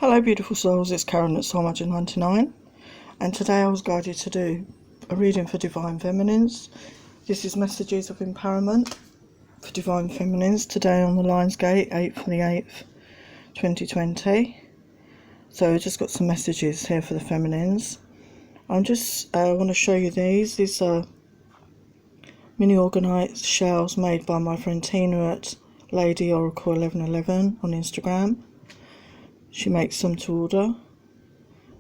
Hello beautiful souls, it's Karen at Soul Magic 99, and today I was guided to do a reading for Divine Feminines. This is Messages of Empowerment for Divine Feminines, today on the Lionsgate, 8th of the 8th, 2020. So I just got some messages here for the Feminines. I'm just want to show you these. These are mini Organites shells made by my friend Tina at Lady Oracle 1111 on Instagram. She makes them to order,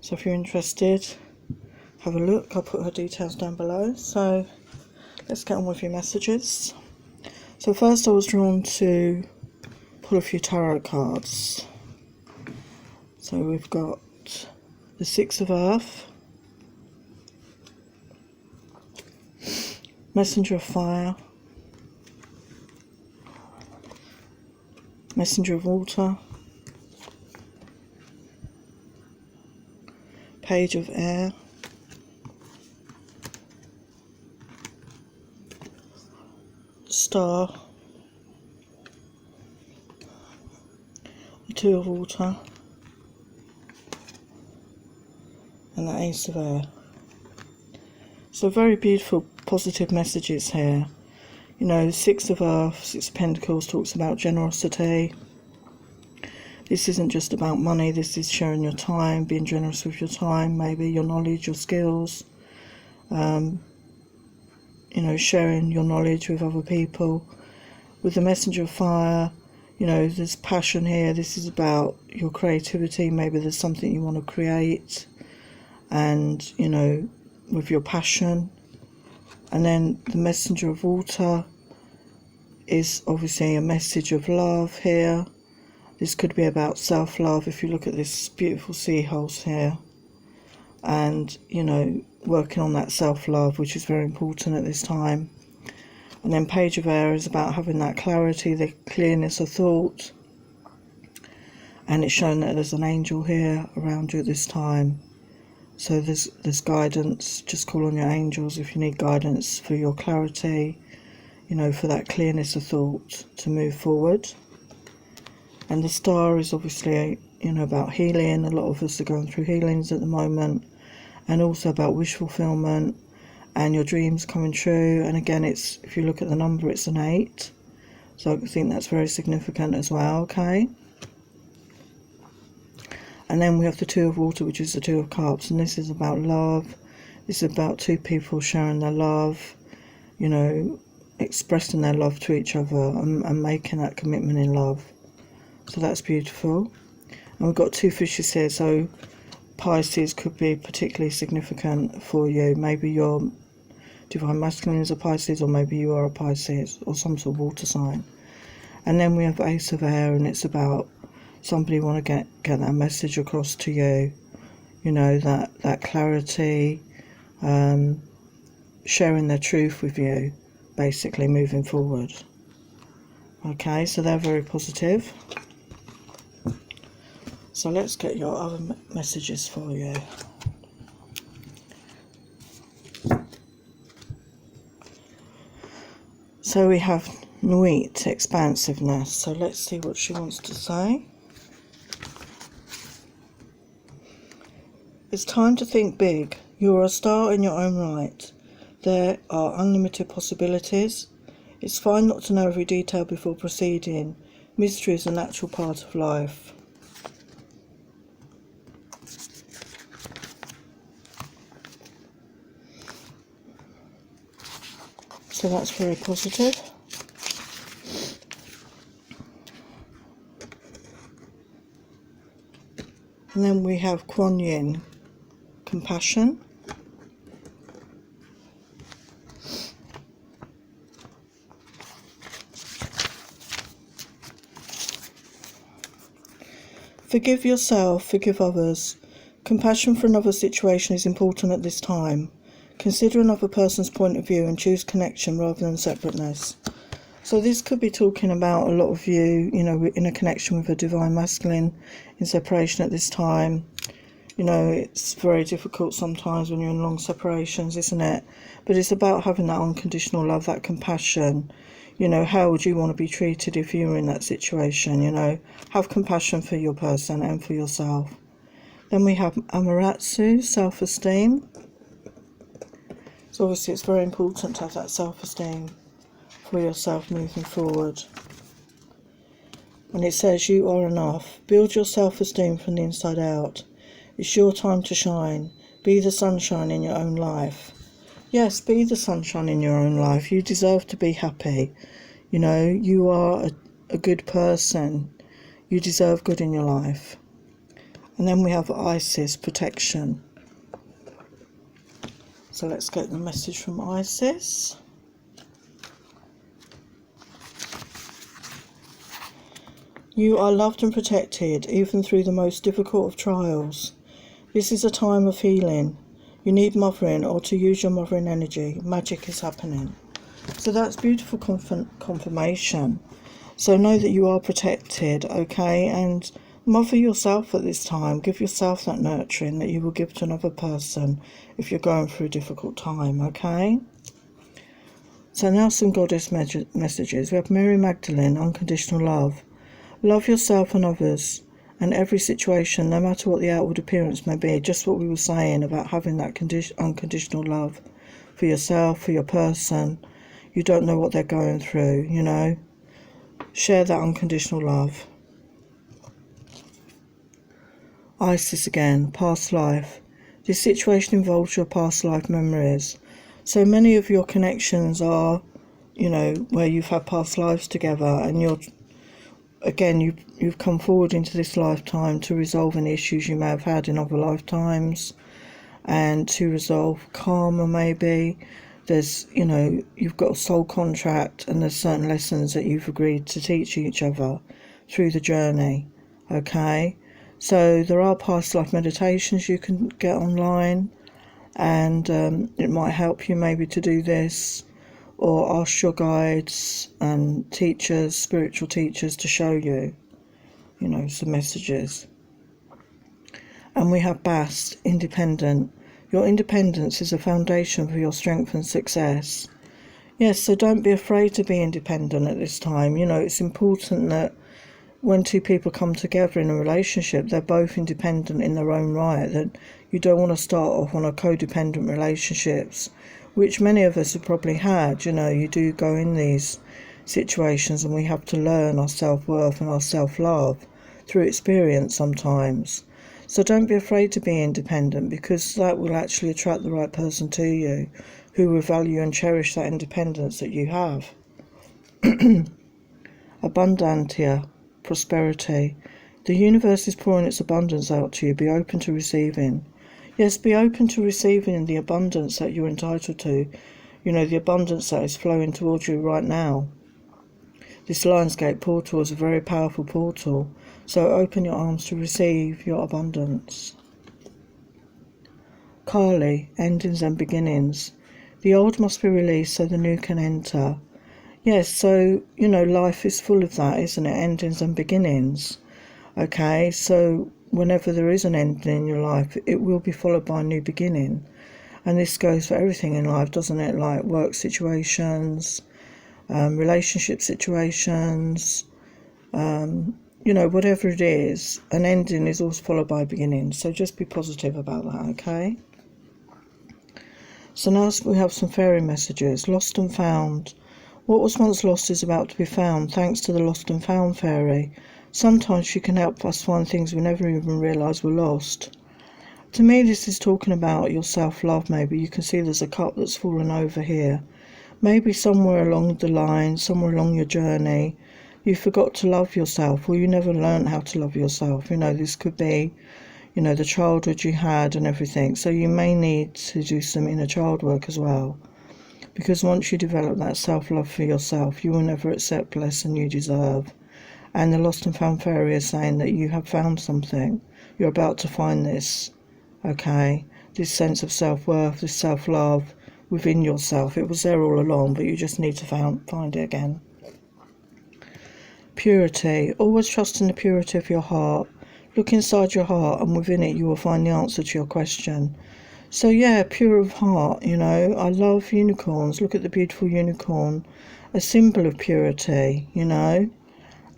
so if you're interested, have a look. I'll put her details down below. So let's get on with your messages. So first I was drawn to pull a few tarot cards. So we've got the Six of Earth, Messenger of Fire, Messenger of Water, Page of Air, Star, the Two of Water, and the Ace of Air. So very beautiful, positive messages here. You know, the Six of Earth, Six of Pentacles talks about generosity. This isn't just about money, this is sharing your time, being generous with your time, maybe your knowledge, your skills, you know, sharing your knowledge with other people. With the Messenger of Fire, you know, there's passion here. This is about your creativity. Maybe there's something you want to create, and, you know, with your passion. And then the Messenger of Water is obviously a message of love here. This could be about self-love if you look at this beautiful seahorse here. And, you know, working on that self-love, which is very important at this time. And then Page of Air is about having that clarity, the clearness of thought. And it's shown that there's an angel here around you at this time. So there's guidance. Just call on your angels if you need guidance for your clarity, you know, for that clearness of thought to move forward. And the Star is obviously, you know, about healing. A lot of us are going through healings at the moment. And also about wish fulfillment and your dreams coming true. And again, it's, if you look at the number, it's an 8. So I think that's very significant as well, okay? And then we have the Two of Water, which is the Two of Cups. And this is about love. This is about two people sharing their love, you know, expressing their love to each other and making that commitment in love. So that's beautiful. And we've got two fishes here, so Pisces could be particularly significant for you. Maybe your Divine Masculine is a Pisces, or maybe you are a Pisces, or some sort of water sign. And then we have Ace of Air, and it's about somebody want to get that message across to you. You know, that clarity, sharing their truth with you, basically moving forward. Okay, so they're very positive. So let's get your other messages for you. So we have Nuit, expansiveness. So let's see what she wants to say. It's time to think big. You are a star in your own right. There are unlimited possibilities. It's fine not to know every detail before proceeding. Mystery is a natural part of life. So that's very positive. And then we have Kuan Yin, compassion. Forgive yourself, forgive others. Compassion for another situation is important at this time. Consider another person's point of view and choose connection rather than separateness. So this could be talking about a lot of you, you know, in a connection with a Divine Masculine, in separation at this time. You know, it's very difficult sometimes when you're in long separations, isn't it? But it's about having that unconditional love, that compassion, You know, how would you want to be treated if you were in that situation? You know, have compassion for your person and for yourself. Then we have Amaterasu, self-esteem. So obviously it's very important to have that self-esteem for yourself moving forward. And it says you are enough. Build your self-esteem from the inside out. It's your time to shine. Be the sunshine in your own life. Yes, be the sunshine in your own life. You deserve to be happy. You know, you are a good person. You deserve good in your life. And then we have Isis, protection. So let's get the message from Isis. You are loved and protected, even through the most difficult of trials. This is a time of healing. You need mothering, or to use your mothering energy. Magic is happening. So that's beautiful confirmation. So know that you are protected, okay? And mother yourself at this time. Give yourself that nurturing that you will give to another person if you're going through a difficult time, okay? So now some goddess messages. We have Mary Magdalene, unconditional love. Love yourself and others and every situation, no matter what the outward appearance may be. Just what we were saying about having that unconditional love for yourself, for your person. You don't know what they're going through, you know. Share that unconditional love. Isis again, past life. This situation involves your past life memories. So many of your connections are, you know, where you've had past lives together, and you've come forward into this lifetime to resolve any issues you may have had in other lifetimes, and to resolve karma maybe. There's, you know, you've got a soul contract, and there's certain lessons that you've agreed to teach each other through the journey, okay? So there are past life meditations you can get online, and it might help you maybe to do this, or ask your guides and teachers, spiritual teachers, to show you, you know, some messages. And we have Bast, independent. Your independence is a foundation for your strength and success. Yes, so don't be afraid to be independent at this time. You know, it's important that when two people come together in a relationship, they're both independent in their own right. That you don't want to start off on a codependent relationships, which many of us have probably had. You know, you do go in these situations, and we have to learn our self-worth and our self-love through experience sometimes. So don't be afraid to be independent, because that will actually attract the right person to you, who will value and cherish that independence that you have. Abundantia, prosperity. The universe is pouring its abundance out to you. Be open to receiving. Yes, be open to receiving the abundance that you're entitled to. You know, the abundance that is flowing towards you right now. This Lionsgate portal is a very powerful portal. So open your arms to receive your abundance. Kali, endings and beginnings. The old must be released so the new can enter. Yes, so, you know, life is full of that, isn't it? Endings and beginnings. Okay, so whenever there is an ending in your life, it will be followed by a new beginning. And this goes for everything in life, doesn't it? Like work situations, relationship situations, you know, whatever it is, an ending is always followed by a beginning. So just be positive about that, okay? So now we have some fairy messages. Lost and found. What was once lost is about to be found, thanks to the lost and found fairy. Sometimes she can help us find things we never even realised were lost. To me, this is talking about your self-love, maybe. You can see there's a cup that's fallen over here. Maybe somewhere along the line, somewhere along your journey, you forgot to love yourself, or you never learned how to love yourself. You know, this could be, you know, the childhood you had and everything. So you may need to do some inner child work as well. Because once you develop that self-love for yourself, you will never accept less than you deserve. And the lost and found fairy is saying that you have found something. You're about to find this, okay? This sense of self-worth, this self-love within yourself. It was there all along, but you just need to find it again. Purity. Always trust in the purity of your heart. Look inside your heart, and within it you will find the answer to your question. So yeah, pure of heart, you know. I love unicorns. Look at the beautiful unicorn. a symbol of purity, you know.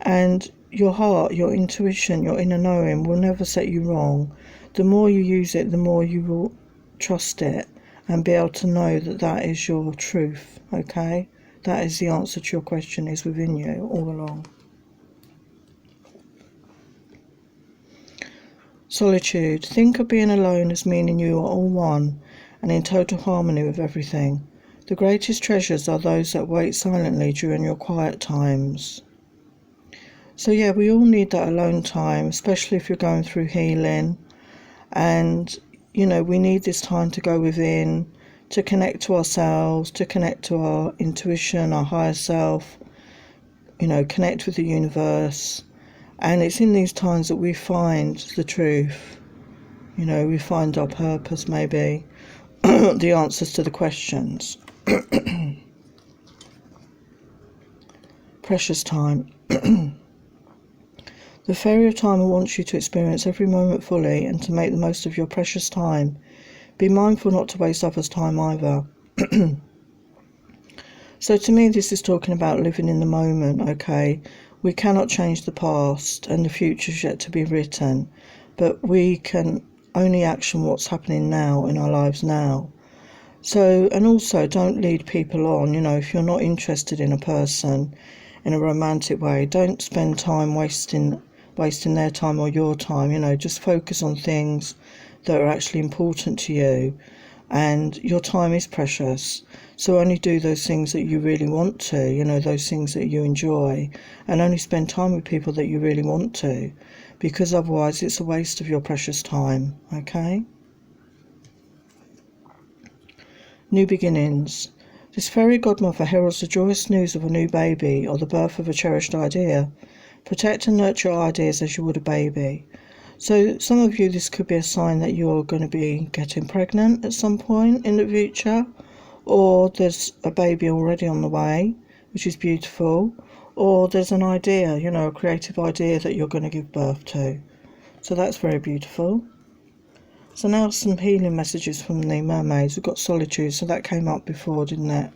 And your heart, your intuition, your inner knowing will never set you wrong. The more you use it, the more you will trust it and be able to know that that is your truth, okay? That is the answer to your question, is within you all along. Solitude. Think of being alone as meaning you are all one and in total harmony with everything. The greatest treasures are those that wait silently during your quiet times. So yeah, we all need that alone time, especially if you're going through healing. And, you know, we need this time to go within, to connect to ourselves, to connect to our intuition, our higher self, you know, connect with the universe. And it's in these times that we find the truth. You know, we find our purpose, maybe, the answers to the questions. Precious time. The Fairy of Time wants you to experience every moment fully and to make the most of your precious time. Be mindful not to waste others' time either. So to me, this is talking about living in the moment, okay? We cannot change the past and the future is yet to be written, but we can only action what's happening now in our lives now. So, and also don't lead people on, you know, if you're not interested in a person in a romantic way, don't spend time wasting their time or your time, you know, just focus on things that are actually important to you. And your time is precious, so only do those things that you really want to, you know, those things that you enjoy, and only spend time with people that you really want to, because otherwise it's a waste of your precious time, okay? New beginnings. This fairy godmother heralds the joyous news of a new baby or the birth of a cherished idea. Protect and nurture your ideas as you would a baby. So some of you, this could be a sign that you're going to be getting pregnant at some point in the future, or there's a baby already on the way, which is beautiful, or there's an idea, you know, a creative idea that you're going to give birth to. So that's very beautiful. So now some healing messages from the mermaids. We've got solitude, so that came up before, didn't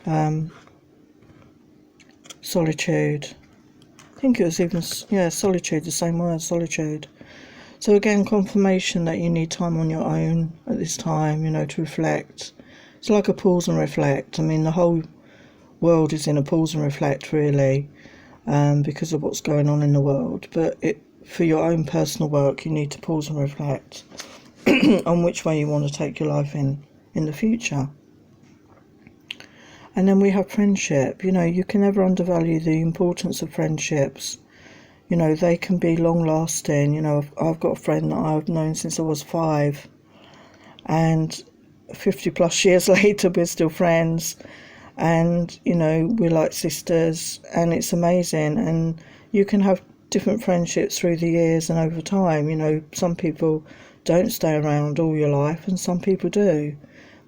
it? Solitude. I think it was even, yeah, solitude, the same word, solitude. So again, confirmation that you need time on your own at this time, you know, to reflect. It's like a pause and reflect. I mean, the whole world is in a pause and reflect, really, because of what's going on in the world. But for your own personal work, you need to pause and reflect on which way you want to take your life in the future. And then we have friendship. You know, you can never undervalue the importance of friendships. You know, they can be long lasting. You know, I've got a friend that I've known since I was 5, and 50 plus years later we're still friends, and you know, we're like sisters, and it's amazing. And you can have different friendships through the years and over time. You know, some people don't stay around all your life and some people do,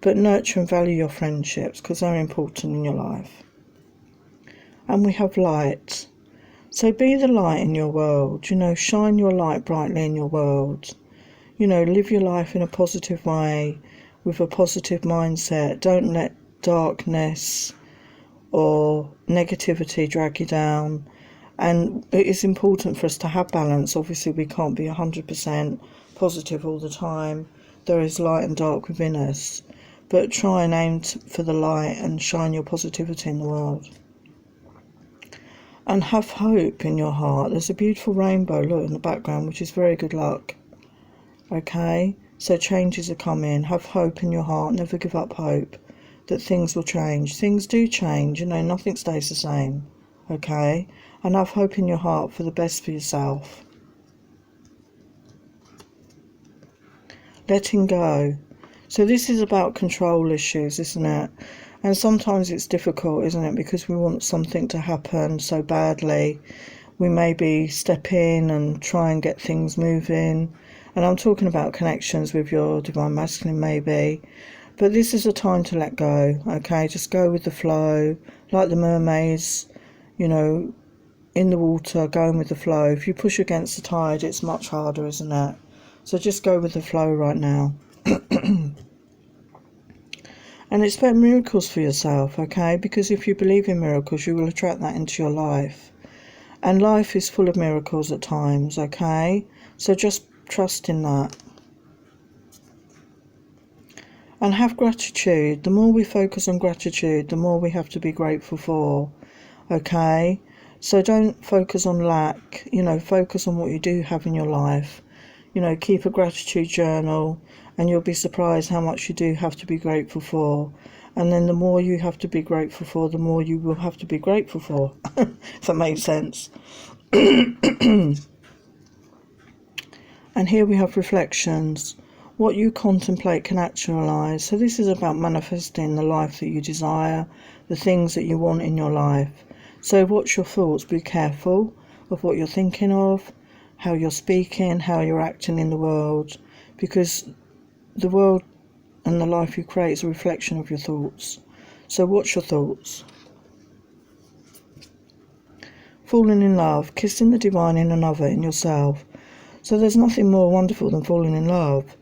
but nurture and value your friendships because they're important in your life. And we have light. So be the light in your world, you know, shine your light brightly in your world. You know, live your life in a positive way, with a positive mindset. Don't let darkness or negativity drag you down. And it is important for us to have balance. Obviously, we can't be 100% positive all the time. There is light and dark within us. But try and aim for the light and shine your positivity in the world. And have hope in your heart. There's a beautiful rainbow, look, in the background, which is very good luck. Okay? So changes are coming. Have hope in your heart. Never give up hope that things will change. Things do change, you know, nothing stays the same. Okay? And have hope in your heart for the best for yourself. Letting go. So this is about control issues, isn't it? And sometimes it's difficult, isn't it? Because we want something to happen so badly. We maybe step in and try and get things moving. And I'm talking about connections with your Divine Masculine maybe. But this is a time to let go, okay? Just go with the flow, like the mermaids, you know, in the water, going with the flow. If you push against the tide, it's much harder, isn't it? So just go with the flow right now. And expect miracles for yourself, okay? Because if you believe in miracles, you will attract that into your life. And life is full of miracles at times, okay? So just trust in that. And have gratitude. The more we focus on gratitude, the more we have to be grateful for, okay? So don't focus on lack, focus on what you do have in your life. Keep a gratitude journal, and you'll be surprised how much you do have to be grateful for. And then the more you have to be grateful for, the more you will have to be grateful for, if that makes sense. And here we have reflections. What you contemplate can actualize. So this is about manifesting the life that you desire, the things that you want in your life. So what's your thoughts? Be careful of what you're thinking of, how you're speaking, how you're acting in the world, because the world and the life you create is a reflection of your thoughts. So what's your thoughts? Falling in love, kissing the divine in another, in yourself. So there's nothing more wonderful than falling in love,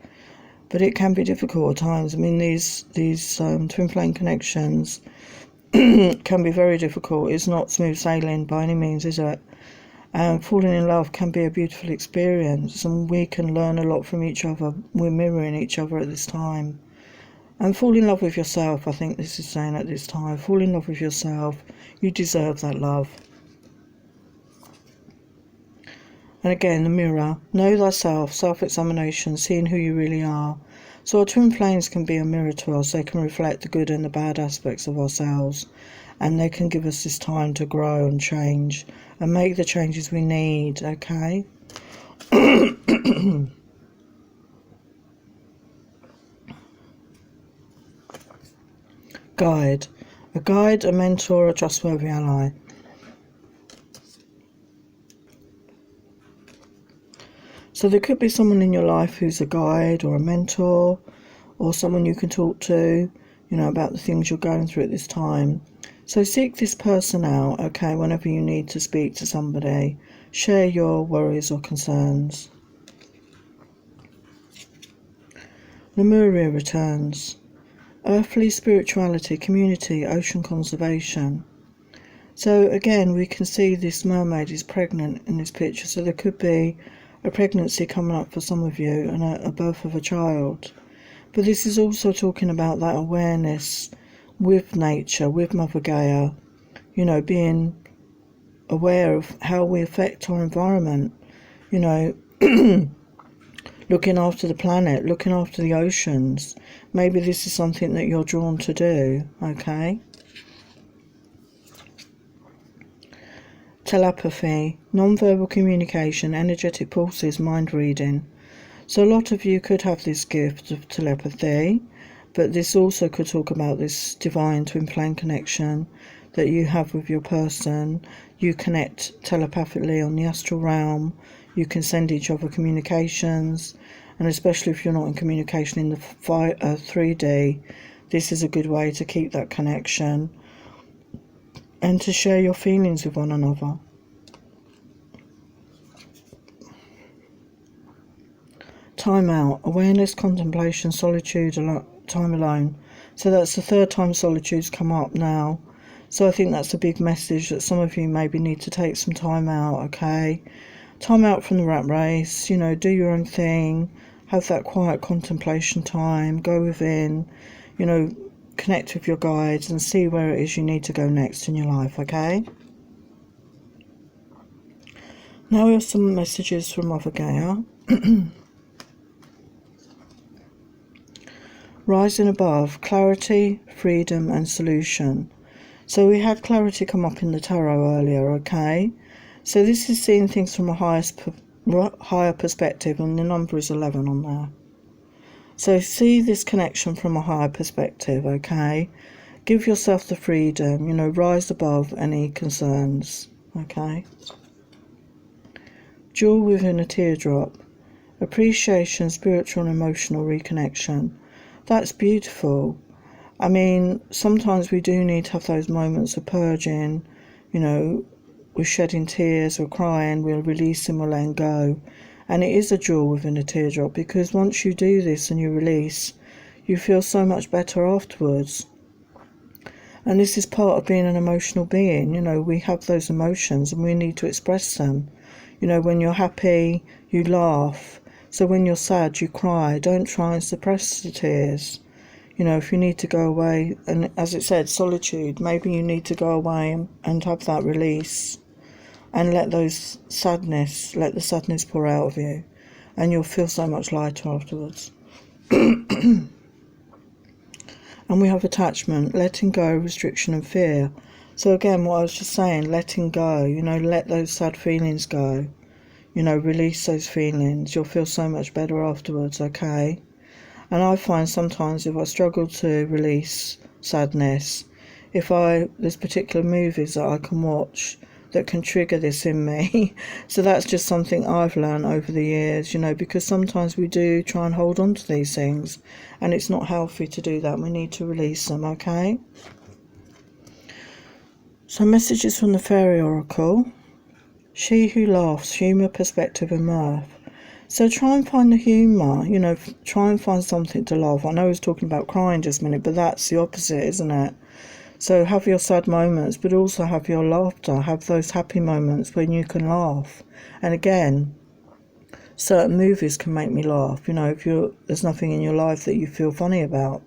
but it can be difficult at times. I mean, these twin flame connections can be very difficult. It's not smooth sailing by any means, is it? And falling in love can be a beautiful experience, and we can learn a lot from each other. We're mirroring each other at this time. And fall in love with yourself, I think this is saying at this time. Fall in love with yourself. You deserve that love. And again, the mirror. Know thyself, self-examination, seeing who you really are. So our twin flames can be a mirror to us. They can reflect the good and the bad aspects of ourselves. And they can give us this time to grow and change and make the changes we need, okay? Guide. A guide, a mentor, a trustworthy ally. So there could be someone in your life who's a guide or a mentor or someone you can talk to, about the things you're going through at this time. So seek this person out, okay, whenever you need to speak to somebody. Share your worries or concerns. Lemuria returns. Earthly spirituality, community, ocean conservation. So again, we can see this mermaid is pregnant in this picture. So there could be a pregnancy coming up for some of you and a birth of a child. But this is also talking about that awareness with nature, with Mother Gaia, being aware of how we affect our environment, looking after the planet, looking after the oceans. Maybe this is something that you're drawn to do, okay? Telepathy, non-verbal communication, energetic pulses, mind reading. So a lot of you could have this gift of telepathy, but this also could talk about this divine twin flame connection that you have with your person. You connect telepathically on the astral realm. You can send each other communications, and especially if you're not in communication in the 3D, this is a good way to keep that connection and to share your feelings with one another. Time out, awareness, contemplation, solitude, time alone. So that's the third time solitude's come up now. So I think that's a big message that some of you maybe need to take some time out, okay? Time out from the rat race, do your own thing, have that quiet contemplation time, go within, connect with your guides and see where it is you need to go next in your life, okay? Now we have some messages from Mother Gaia. Rising above, clarity, freedom and solution. So we had clarity come up in the tarot earlier, okay? So this is seeing things from a higher perspective, and the number is 11 on there. So see this connection from a higher perspective, okay? Give yourself the freedom, rise above any concerns, okay? Jewel within a teardrop. Appreciation, spiritual and emotional reconnection. That's beautiful. I mean, sometimes we do need to have those moments of purging, we're shedding tears, we're crying, we're releasing, we're letting go. And it is a jewel within a teardrop, because once you do this and you release, you feel so much better afterwards. And this is part of being an emotional being. You know, we have those emotions and we need to express them. You know, when you're happy, you laugh. So when you're sad, you cry. Don't try and suppress the tears. You know, if you need to go away, and as it said, solitude, maybe you need to go away and have that release and let the sadness pour out of you, and you'll feel so much lighter afterwards. And we have attachment, letting go, restriction and fear. So again, what I was just saying, letting go, you know, let those sad feelings go. You know, release those feelings. You'll feel so much better afterwards, okay? And I find sometimes if I struggle to release sadness, there's particular movies that I can watch that can trigger this in me. So that's just something I've learned over the years, you know, because sometimes we do try and hold on to these things and it's not healthy to do that. We need to release them, okay? So messages from the Fairy Oracle. She who laughs, humour, perspective and mirth. So try and find the humour, you know, try and find something to laugh. I know I was talking about crying just a minute, but that's the opposite, isn't it? So have your sad moments, but also have your laughter. Have those happy moments when you can laugh. And again, certain movies can make me laugh. You know, if there's nothing in your life that you feel funny about,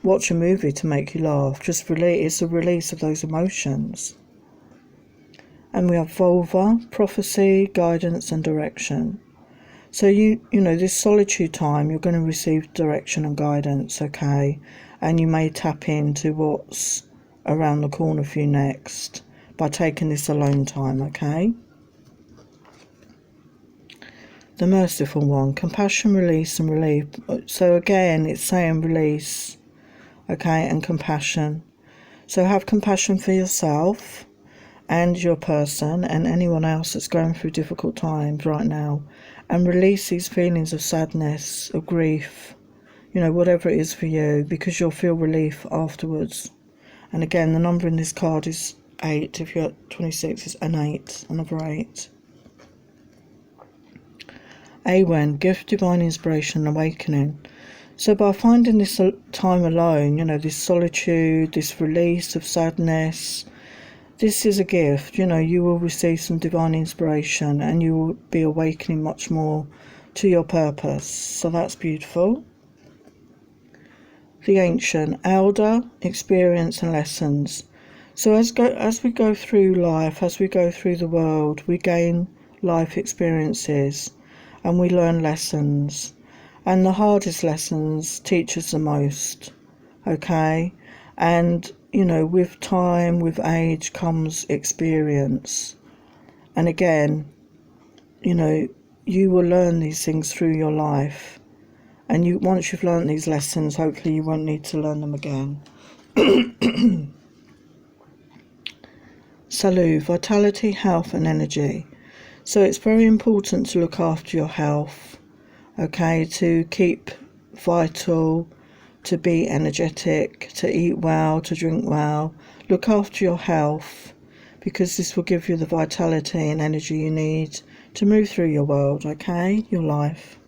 watch a movie to make you laugh. It's a release of those emotions. And we have vulva, prophecy, guidance and direction. So you know, this solitude time, you're going to receive direction and guidance, okay? And you may tap into what's around the corner for you next by taking this alone time, okay? The merciful one, compassion, release and relief. So again, it's saying release, okay, and compassion. So have compassion for yourself and your person and anyone else that's going through difficult times right now, and release these feelings of sadness, of grief, you know, whatever it is for you, because you'll feel relief afterwards. And again, the number in this card is 8. If you're at 26, it's an 8, another 8. Awen, gift, divine inspiration, awakening. So by finding this time alone, you know, this solitude, this release of sadness, this is a gift. You know, you will receive some divine inspiration and you will be awakening much more to your purpose. So that's beautiful. The ancient, elder, experience and lessons. So as we go through life, as we go through the world, we gain life experiences and we learn lessons. And the hardest lessons teach us the most, okay? And, you know, with time, with age comes experience. And again, you know, you will learn these things through your life. And once you've learned these lessons, hopefully you won't need to learn them again. Salut, vitality, health and energy. So it's very important to look after your health, okay, to keep vital, to be energetic, to eat well, to drink well. Look after your health, because this will give you the vitality and energy you need to move through your world, okay, your life.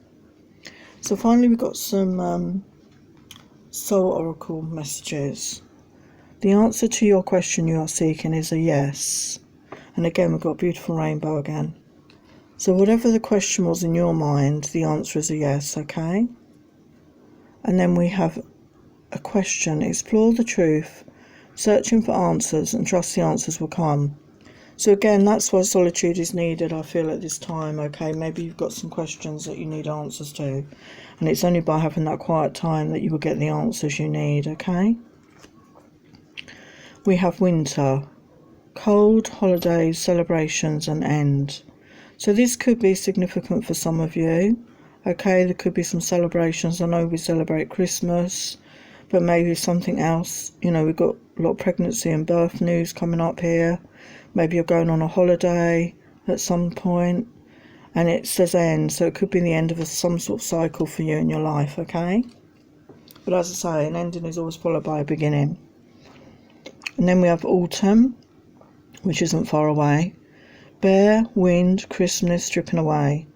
So finally we've got some Soul Oracle messages. The answer to your question you are seeking is a yes. And again, we've got a beautiful rainbow again. So whatever the question was in your mind, the answer is a yes, okay? And then we have a question. Explore the truth, searching for answers, and trust the answers will come. So again, that's why solitude is needed, I feel, at this time, okay? Maybe you've got some questions that you need answers to. And it's only by having that quiet time that you will get the answers you need, okay? We have winter, cold, holidays, celebrations and end. So this could be significant for some of you, okay? There could be some celebrations. I know we celebrate Christmas, but maybe something else. You know, we've got a lot of pregnancy and birth news coming up here. Maybe you're going on a holiday at some point, and it says end, so it could be the end of some sort of cycle for you in your life, okay? But as I say, an ending is always followed by a beginning. And then we have autumn, which isn't far away. Bear, wind, Christmas, stripping away.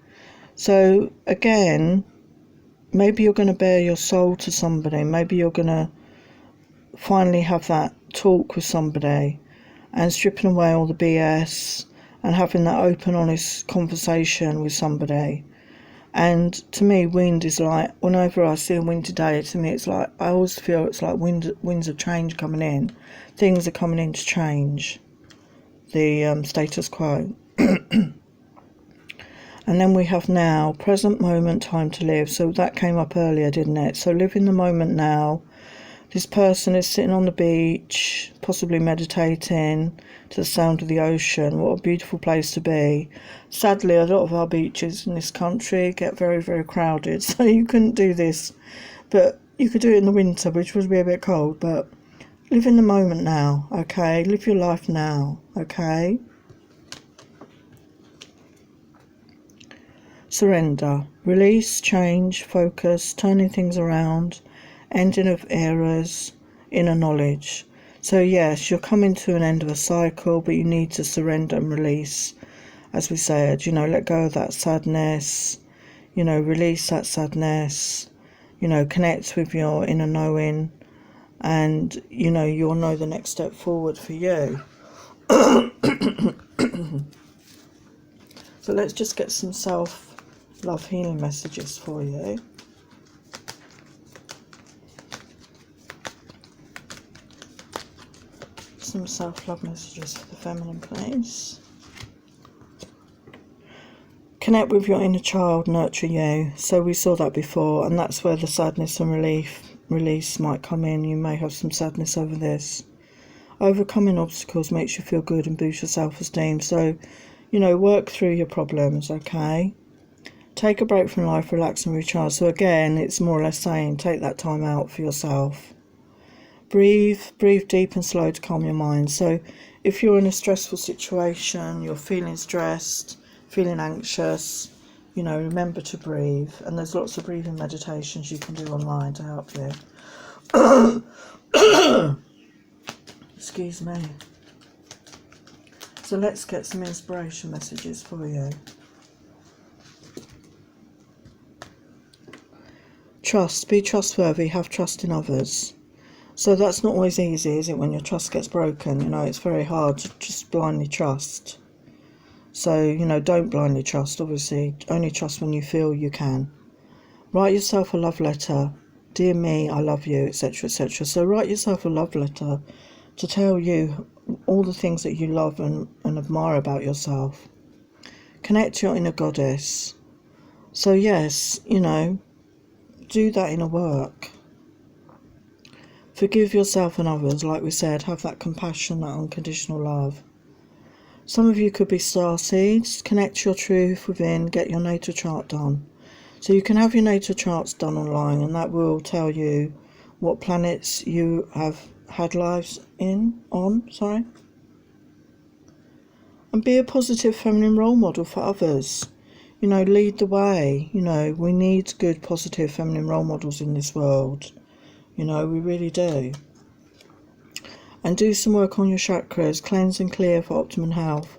So again, maybe you're going to bare your soul to somebody. Maybe you're going to finally have that talk with somebody and stripping away all the BS and having that open, honest conversation with somebody. And to me, wind is like, whenever I see a windy day, to me it's like, I always feel it's like winds of change coming in. Things are coming in to change the status quo. And then we have now, present moment, time to live. So that came up earlier, didn't it? So live in the moment now. This person is sitting on the beach, possibly meditating to the sound of the ocean. What a beautiful place to be. Sadly, a lot of our beaches in this country get very, very crowded, so you couldn't do this. But you could do it in the winter, which would be a bit cold. But live in the moment now, okay? Live your life now, okay? Surrender. Release, change, focus, turning things around, ending of eras, inner knowledge. So yes, you're coming to an end of a cycle, but you need to surrender and release. As we said, let go of that sadness, release that sadness, connect with your inner knowing, and, you'll know the next step forward for you. So let's just get some self-love healing messages for you. Some self-love messages for the feminine, please. Connect with your inner child, nurture you. So we saw that before, and that's where the sadness and release might come in. You may have some sadness over this. Overcoming obstacles makes you feel good and boosts your self-esteem. So, work through your problems, okay? Take a break from life, relax and recharge. So again, it's more or less saying take that time out for yourself. Breathe deep and slow to calm your mind. So if you're in a stressful situation, you're feeling stressed, feeling anxious, remember to breathe. And there's lots of breathing meditations you can do online to help you. Excuse me. So let's get some inspiration messages for you. Trust. Be trustworthy. Have trust in others. So that's not always easy, is it, when your trust gets broken? It's very hard to just blindly trust. So, don't blindly trust, obviously. Only trust when you feel you can. Write yourself a love letter. Dear me, I love you, etc., etc. So write yourself a love letter to tell you all the things that you love and admire about yourself. Connect to your inner goddess. So yes, do that inner work. Forgive yourself and others, like we said, have that compassion, that unconditional love. Some of you could be starseeds. Connect to your truth within, get your natal chart done. So you can have your natal charts done online, and that will tell you what planets you have had lives on. And be a positive feminine role model for others. Lead the way. We need good, positive feminine role models in this world. We really do. And do some work on your chakras, cleanse and clear for optimum health.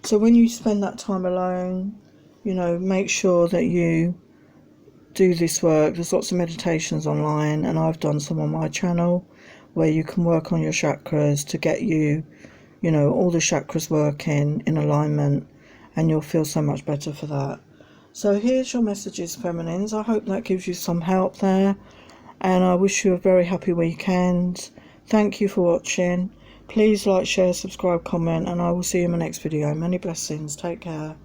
So when you spend that time alone, make sure that you do this work. There's lots of meditations online, and I've done some on my channel where you can work on your chakras to get you, all the chakras working in alignment, and you'll feel so much better for that. So here's your messages, feminines. I hope that gives you some help there. And I wish you a very happy weekend. Thank you for watching. Please like, share, subscribe, comment, and I will see you in my next video. Many blessings. Take care.